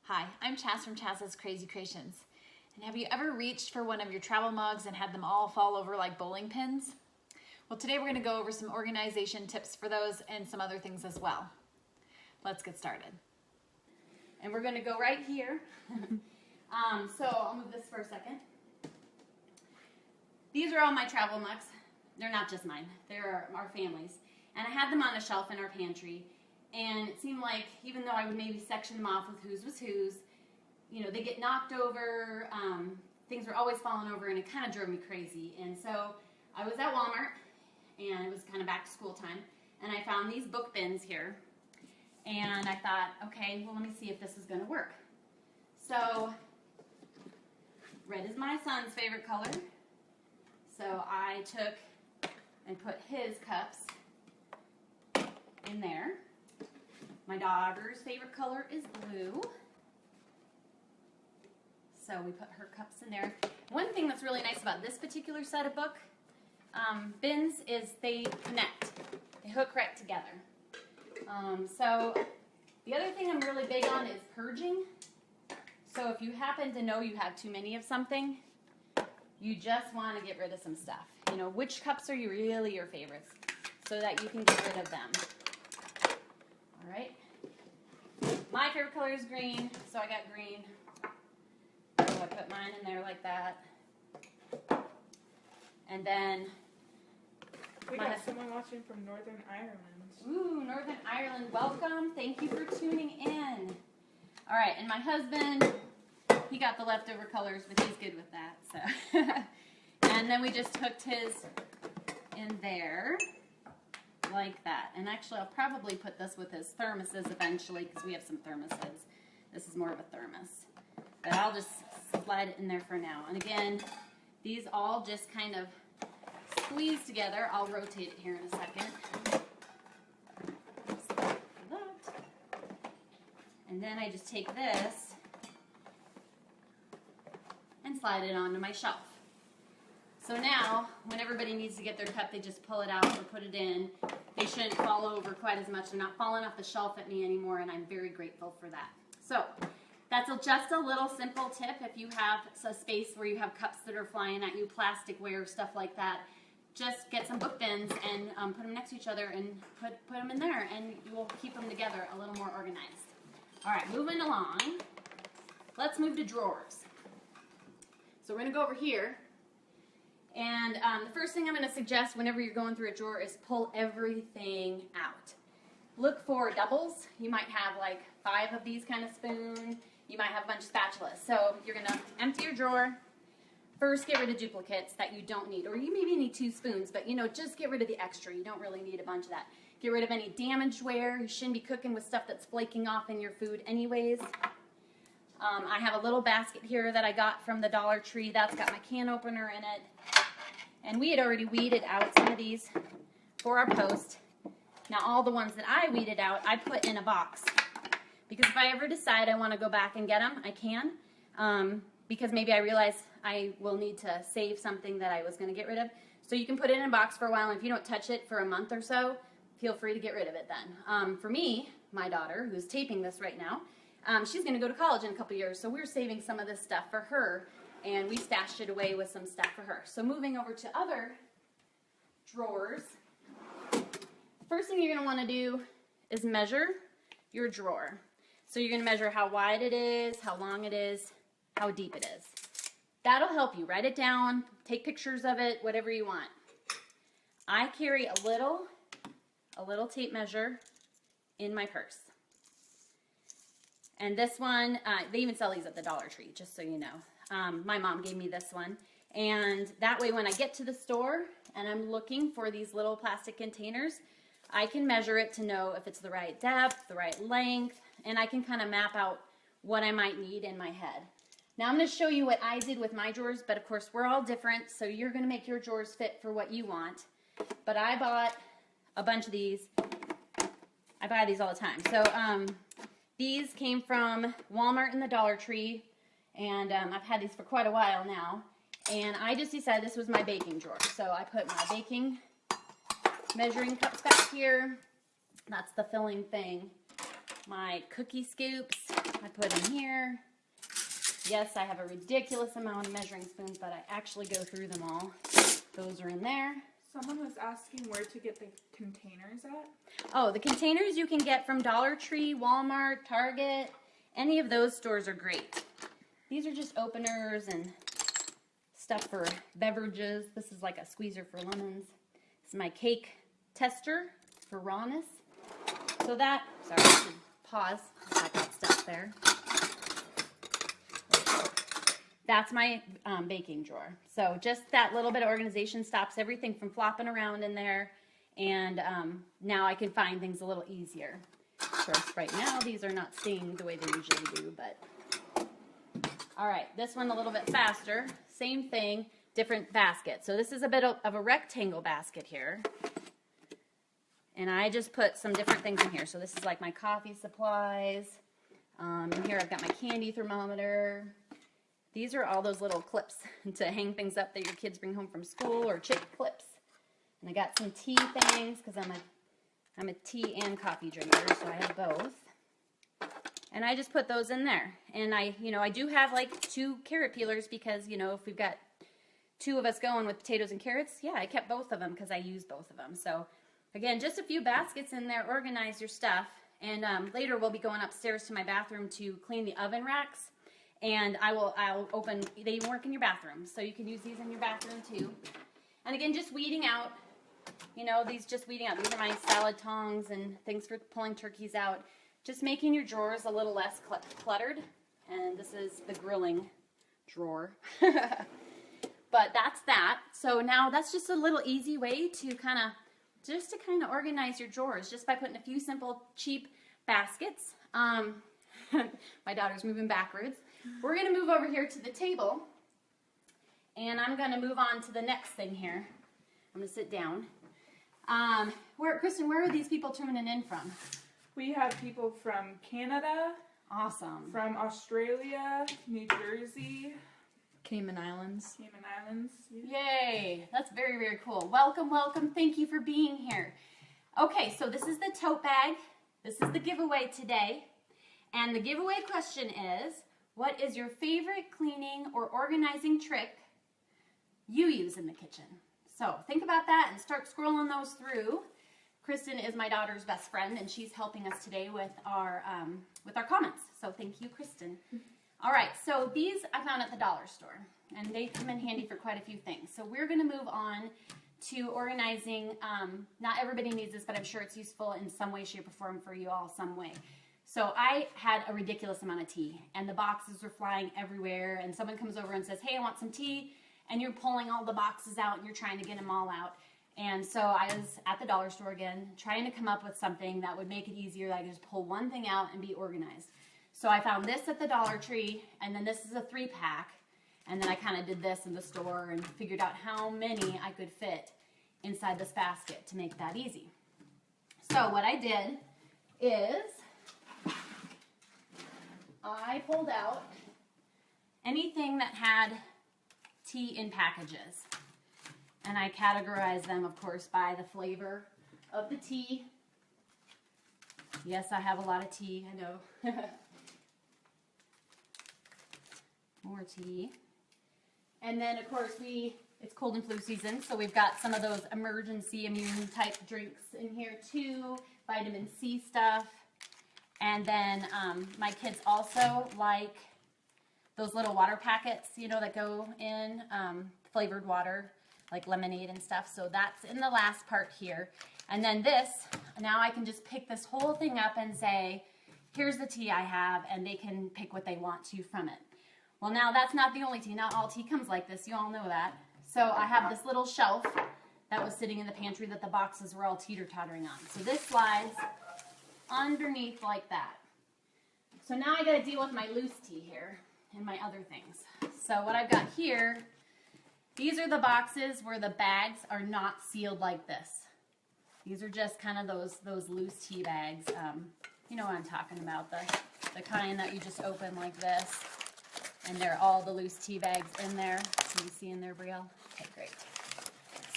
Hi, I'm Chas from Chas's Crazy Creations. And have you ever reached for one of your travel mugs and had them all fall over like bowling pins? Well, today we're going to go over some organization tips for those and some other things as well. Let's get started. And we're going to go right here. So I'll move this for a second. These are all my travel mugs. They're not just mine. They're our family's. And I had them on a shelf in our pantry. And it seemed like, even though I would maybe section them off with whose was whose, you know, they get knocked over, things were always falling over, and it kind of drove me crazy. And so I was at Walmart, and it was kind of back to school time, and I found these book bins here. And I thought, okay, well, let me see if this is going to work. So red is my son's favorite color. So I took and put his cups in there. My daughter's favorite color is blue. So we put her cups in there. One thing that's really nice about this particular set of book bins is they connect. They hook right together. So the other thing I'm really big on is purging. So if you happen to know you have too many of something, you just want to get rid of some stuff. You know, which cups are really your favorites so that you can get rid of them. All right. My favorite color is green, so I got green. So I put mine in there like that. And then we got someone watching from Northern Ireland. Ooh, Northern Ireland, welcome. Thank you for tuning in. All right, and my husband, he got the leftover colors, but he's good with that. So, and then we just hooked his in there like that. And actually, I'll probably put this with his thermoses eventually because we have some thermoses. This is more of a thermos. But I'll just slide it in there for now. And again, these all just kind of squeeze together. I'll rotate it here in a second. And then I just take this and slide it onto my shelf. So now, when everybody needs to get their cup, they just pull it out or put it in. They shouldn't fall over quite as much. They're not falling off the shelf at me anymore, and I'm very grateful for that. So that's just a little simple tip. If you have a space where you have cups that are flying at you, plasticware, stuff like that, just get some book bins and put them next to each other and put them in there, and you will keep them together a little more organized. All right, moving along. Let's move to drawers. So we're going to go over here. And the first thing I'm going to suggest whenever you're going through a drawer is pull everything out. Look for doubles. You might have like 5 of these kind of spoons. You might have a bunch of spatulas. So you're going to empty your drawer. First, get rid of duplicates that you don't need. Or you maybe need 2 spoons, but you know, just get rid of the extra. You don't really need a bunch of that. Get rid of any damaged ware. You shouldn't be cooking with stuff that's flaking off in your food anyways. I have a little basket here that I got from the Dollar Tree. That's got my can opener in it. And we had already weeded out some of these for our post. Now all the ones that I weeded out, I put in a box. Because if I ever decide I want to go back and get them, I can. Because maybe I realize I will need to save something that I was going to get rid of. So you can put it in a box for a while, and if you don't touch it for a month or so, feel free to get rid of it then. For me, my daughter, who's taping this right now, she's going to go to college in a couple years, so we're saving some of this stuff for her, and we stashed it away with some stuff for her. So moving over to other drawers, first thing you're going to want to do is measure your drawer. So you're going to measure how wide it is, how long it is, how deep it is. That'll help you. Write it down, take pictures of it, whatever you want. I carry a little tape measure in my purse. And this one, they even sell these at the Dollar Tree, just so you know. My mom gave me this one. And that way when I get to the store and I'm looking for these little plastic containers, I can measure it to know if it's the right depth, the right length, and I can kind of map out what I might need in my head. Now I'm going to show you what I did with my drawers, but of course we're all different, so you're going to make your drawers fit for what you want. But I bought a bunch of these. I buy these all the time. So these came from Walmart and the Dollar Tree, and I've had these for quite a while now. And I just decided this was my baking drawer. So I put my baking measuring cups back here. That's the filling thing. my cookie scoops, I put in here. Yes, I have a ridiculous amount of measuring spoons, but I actually go through them all. Those are in there. Someone was asking where to get the containers at. Oh, the containers you can get from Dollar Tree, Walmart, Target. Any of those stores are great. These are just openers and stuff for beverages. This is like a squeezer for lemons. This is my cake tester for rawness. So that, sorry, I should pause. I got stuff there. That's my baking drawer. So just that little bit of organization stops everything from flopping around in there. And now I can find things a little easier. Of course, right now, these are not stained the way they usually do, but... All right, this one a little bit faster. Same thing, different basket. So this is a bit of a rectangle basket here. And I just put some different things in here. So this is like my coffee supplies. In here I've got my candy thermometer. These are all those little clips to hang things up that your kids bring home from school, or chip clips. And I got some tea things because I'm a tea and coffee drinker, so I have both. And I just put those in there. And I do have like 2 carrot peelers because, if we've got 2 of us going with potatoes and carrots, yeah, I kept both of them because I use both of them. So again, just a few baskets in there, organize your stuff. And later we'll be going upstairs to my bathroom to clean the oven racks. And I'll open, they work in your bathroom, so you can use these in your bathroom too. And again, just weeding out, these are my salad tongs and things for pulling turkeys out. Just making your drawers a little less cluttered. And this is the grilling drawer. But that's that. So now that's just a little easy way to kind of organize your drawers, just by putting a few simple, cheap baskets. My daughter's moving backwards. We're going to move over here to the table, and I'm going to move on to the next thing here. I'm going to sit down. Kristen, where are these people tuning in from? We have people from Canada. Awesome. From Australia, New Jersey. Cayman Islands. Yeah. Yay! That's very, very cool. Welcome, welcome. Thank you for being here. Okay, so this is the tote bag. This is the giveaway today. And the giveaway question is, what is your favorite cleaning or organizing trick you use in the kitchen? So think about that and start scrolling those through. Kristen is my daughter's best friend, and she's helping us today with our comments. So thank you, Kristen. All right, so these I found at the dollar store, and they come in handy for quite a few things. So we're going to move on to organizing. Not everybody needs this, but I'm sure it's useful in some way, shape, or form for you all some way. So I had a ridiculous amount of tea, and the boxes were flying everywhere, and someone comes over and says, hey, I want some tea, and you're pulling all the boxes out, and you're trying to get them all out. And so I was at the dollar store again, trying to come up with something that would make it easier, that I could just pull one thing out and be organized. So I found this at the Dollar Tree, and then this is a 3-pack, and then I kind of did this in the store and figured out how many I could fit inside this basket to make that easy. So what I did is I pulled out anything that had tea in packages. And I categorize them, of course, by the flavor of the tea. Yes, I have a lot of tea, I know. More tea. And then, of course, it's cold and flu season, so we've got some of those emergency immune type drinks in here too, vitamin C stuff. And then my kids also like those little water packets, that go in, flavored water, like lemonade and stuff. So that's in the last part here. And then this, now I can just pick this whole thing up and say, here's the tea I have, and they can pick what they want to from it. Well, now that's not the only tea. Not all tea comes like this. You all know that. So I have this little shelf that was sitting in the pantry that the boxes were all teeter-tottering on. So this slides underneath like that. So now I got to deal with my loose tea here and my other things. So what I've got here, these are the boxes where the bags are not sealed like this. These are just kind of those loose tea bags. You know what I'm talking about, the kind that you just open like this. And they're all the loose tea bags in there. Can you see in there, Brielle? Okay, great.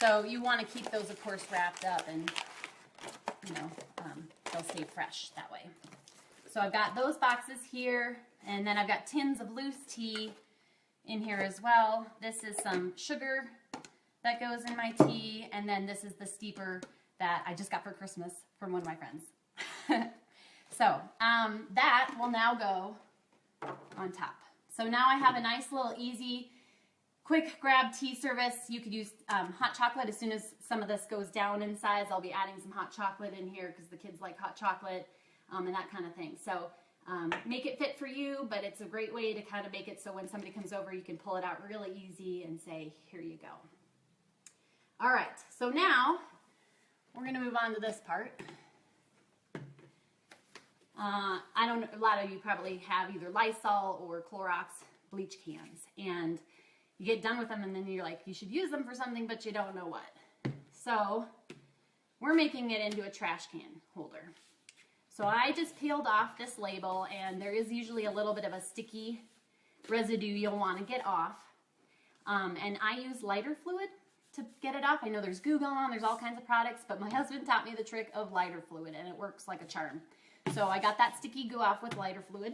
So you want to keep those, of course, wrapped up, and they'll stay fresh that way. So I've got those boxes here, and then I've got tins of loose tea in here as well. This is some sugar that goes in my tea, and then this is the steeper that I just got for Christmas from one of my friends. So that will now go on top. So now I have a nice little easy, quick grab tea service. You could use hot chocolate as soon as some of this goes down in size. I'll be adding some hot chocolate in here because the kids like hot chocolate and that kind of thing. So make it fit for you, but it's a great way to kind of make it so when somebody comes over, you can pull it out really easy and say, here you go. All right, so now we're going to move on to this part. I don't know, a lot of you probably have either Lysol or Clorox bleach cans, and you get done with them and then you're like, you should use them for something, but you don't know what. So we're making it into a trash can holder. So I just peeled off this label, and there is usually a little bit of a sticky residue you'll want to get off. And I use lighter fluid to get it off. I know there's Goo Gone, there's all kinds of products, but my husband taught me the trick of lighter fluid, and it works like a charm. So I got that sticky goo off with lighter fluid.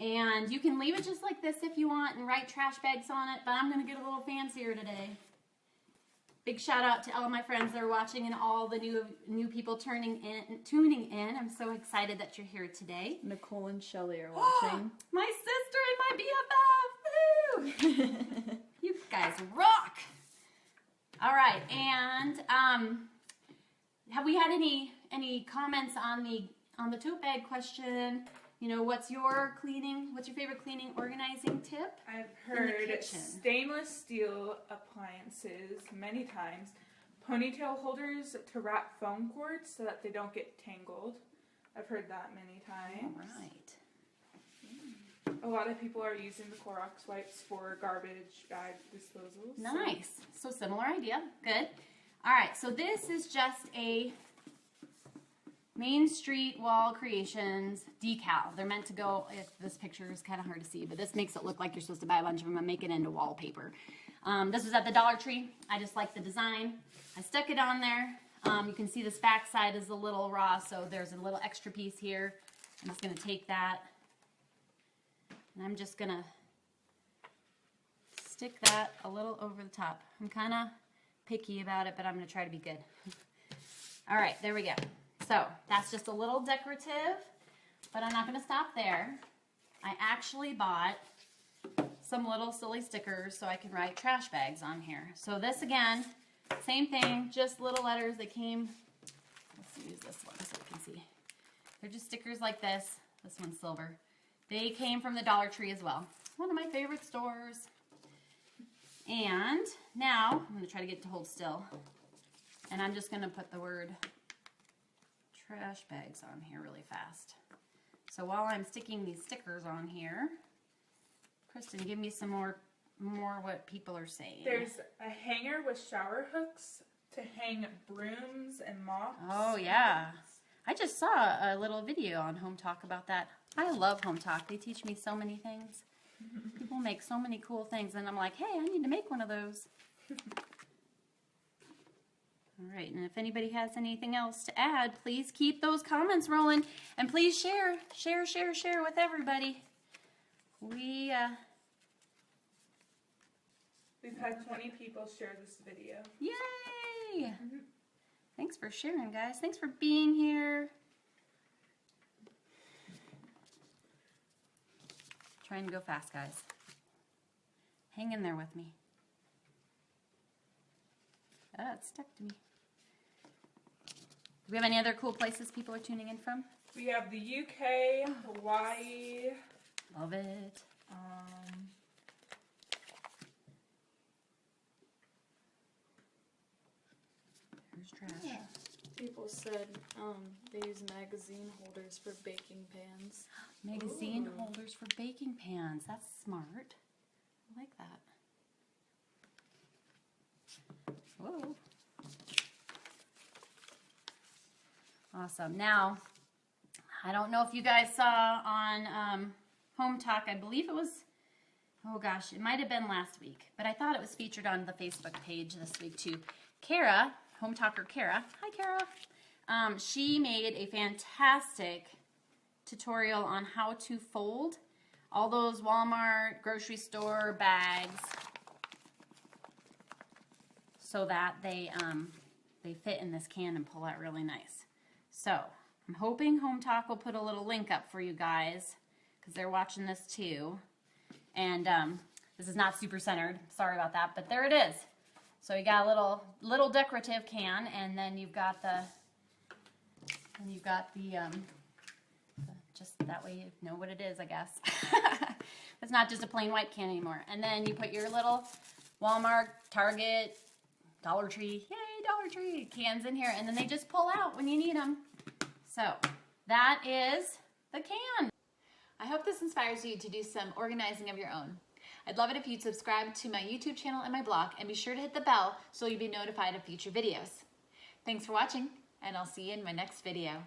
And you can leave it just like this if you want and write trash bags on it, but I'm going to get a little fancier today. Big shout out to all of my friends that are watching and all the new people tuning in. I'm so excited that you're here today. Nicole and Shelly are watching. My sister and my BFF! Woo! You guys rock! All right, and have we had any comments on the tote bag question? You know, what's your favorite cleaning organizing tip? I've heard stainless steel appliances many times, ponytail holders to wrap phone cords so that they don't get tangled. I've heard that many times. All right. A lot of people are using the Clorox wipes for garbage bag disposals. Nice. So similar idea. Good. All right. So this is just a Main Street Wall Creations decal. They're meant to go, if this picture is kind of hard to see, but this makes it look like you're supposed to buy a bunch of them and make it into wallpaper. This was at the Dollar Tree. I just like the design. I stuck it on there. You can see this back side is a little raw, so there's a little extra piece here. I'm just going to take that, and I'm just going to stick that a little over the top. I'm kind of picky about it, but I'm going to try to be good. All right, there we go. So that's just a little decorative, but I'm not going to stop there. I actually bought some little silly stickers so I can write trash bags on here. So this again, same thing, just little letters that came, let's use this one so you can see. They're just stickers like this. This one's silver. They came from the Dollar Tree as well. One of my favorite stores. And now I'm going to try to get it to hold still. And I'm just going to put the word trash bags on here really fast. So while I'm sticking these stickers on here, Kristen, give me some more what people are saying. There's a hanger with shower hooks to hang brooms and mops. Oh yeah. I just saw a little video on Home Talk about that. I love Home Talk. They teach me so many things. People make so many cool things, and I'm like, hey, I need to make one of those. All right, and if anybody has anything else to add, please keep those comments rolling, and please share with everybody. We've had 20 people share this video. Yay! Mm-hmm. Thanks for sharing, guys. Thanks for being here. Trying to go fast, guys. Hang in there with me. Ah, it's stuck to me. Do we have any other cool places people are tuning in from? We have the UK, Hawaii. Love it. Here's trash. Yeah. People said they use magazine holders for baking pans. Magazine holders for baking pans. That's smart. I like that. Whoa. Awesome. Now, I don't know if you guys saw on Home Talk, I believe it was, oh gosh, it might have been last week, but I thought it was featured on the Facebook page this week too. Kara, Home Talker Kara, hi Kara, she made a fantastic tutorial on how to fold all those Walmart grocery store bags so that they fit in this can and pull out really nice. So I'm hoping Home Talk will put a little link up for you guys because they're watching this too. And this is not super centered, sorry about that, but there it is. So you got a little decorative can, and then you've got the just that way you know what it is, I guess. It's not just a plain white can anymore. And then you put your little Walmart, Target, Dollar Tree, yay, Dollar Tree cans in here, and then they just pull out when you need them. So that is the can. I hope this inspires you to do some organizing of your own. I'd love it if you'd subscribe to my YouTube channel and my blog, and be sure to hit the bell so you'll be notified of future videos. Thanks for watching, and I'll see you in my next video.